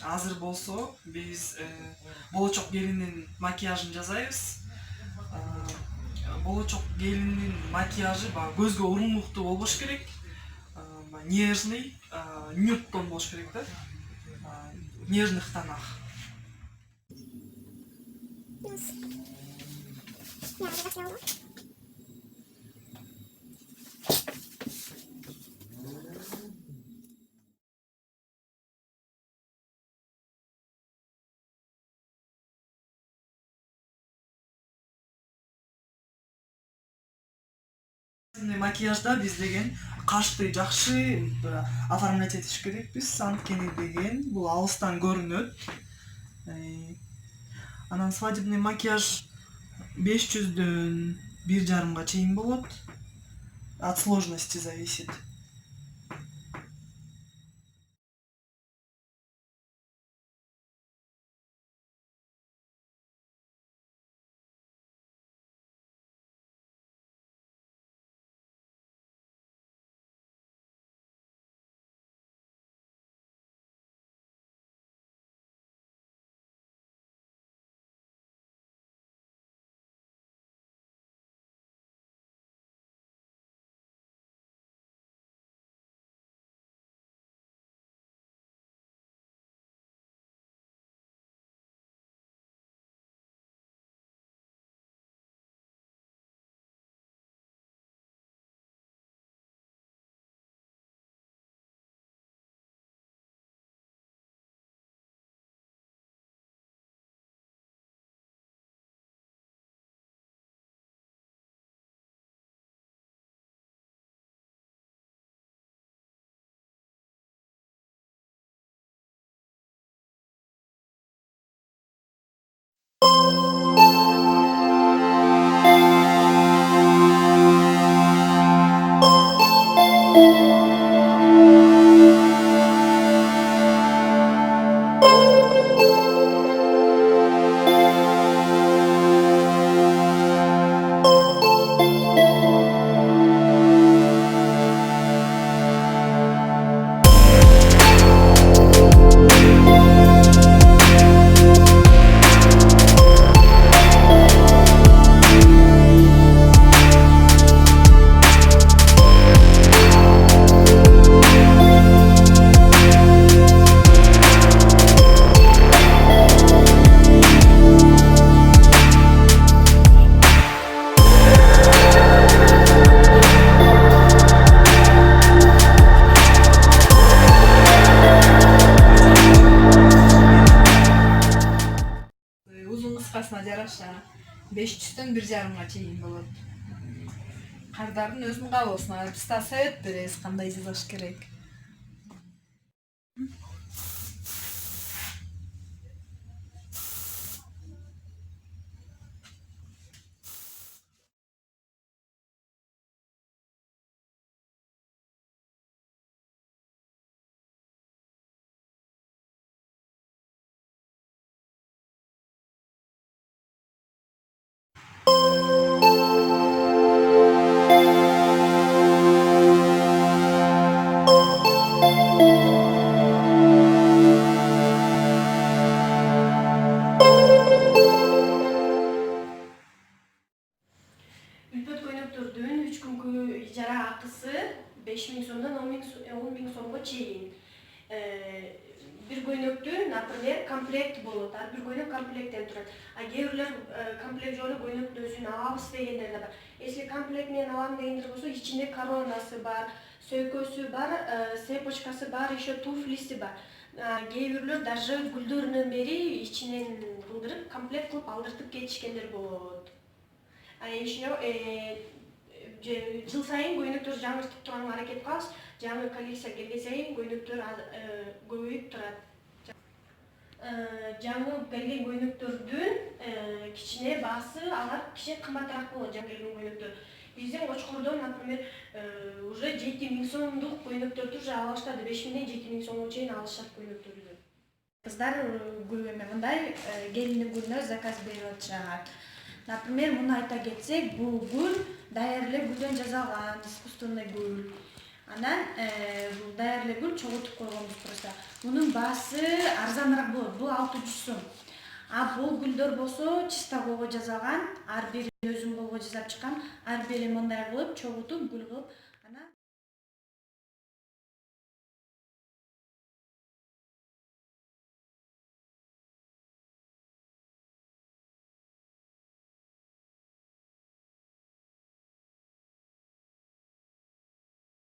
азыр болсо биз болочок келиндин макияжын жасайбыз. Болочок келиндин макияжы баягы көзгө урумлуктуу болбош керек. Нежный, нюд тон болуш керек да. Нежных тонах. Макияжда биз деген кашты жакшы оформлять этиш керекпиз, анткени деген бул алыстан көрүнөт. Анан свадебный макияж 500дөн 1,5 чейин болот. От сложности зависит. Uzun kıskasına жараша 500дөн 1,5 чейин болот. Кардардын өзүнүн каалоосуна биз да совет беребиз кандай жасаш керек. Ülpöt көйнөктөрдүн 3 күнгө ижара акысы 5.000 сомдон 10.000 сомго чейин. Бир көйнөктү, например, комплект болот. Ар бир көйнөк комплекттен турат. Кээ бирлер комплект жолу көйнөктүн өзүн алабыз дегендер да бар. Если комплект менен алам дегендер болсо, ичинде коронасы бар, сөйкөсү бар, цепочкасы бар, еще туфлиси бар. Кээ бирлер даже гүлдөрүнөн бери ичинен кылдырып, комплект кылып алдыртып кетишкендер болот. Еще жыл сайын көйнөктөр жаңыртып турганга аракет кылабыз. Жаңы коллекция келген сайын көйнөктөр көбөйүп турат. Жаңы келген көйнөктөрдүн кичине баасы, алар кичине кымбатыраак болот жаңы келген көйнөктөр. Биздин Кочкордон, например, уже 7.000 сомдук көйнөктөрдү уже ала баштады. 5.000ден 7.000 сомго чейин алышат көйнөктөрдү. Кыздар көп эме мындай келиндин гүлүнө заказ берип атышат. Например, муну айта кетсек, бул гүл даяр эле гүлдөн жасалган искусственный гүл. Анан бул даяр эле гүл чогултуп койгонбуз просто. Bunun baасы арзаныраак болот. Бул 600 сом. А бул гүлдөр болсо чиста колго жасалган, ар бирин өзүм колго жасап чыккан, ар бири мындай кылып чогултуп гүл кылып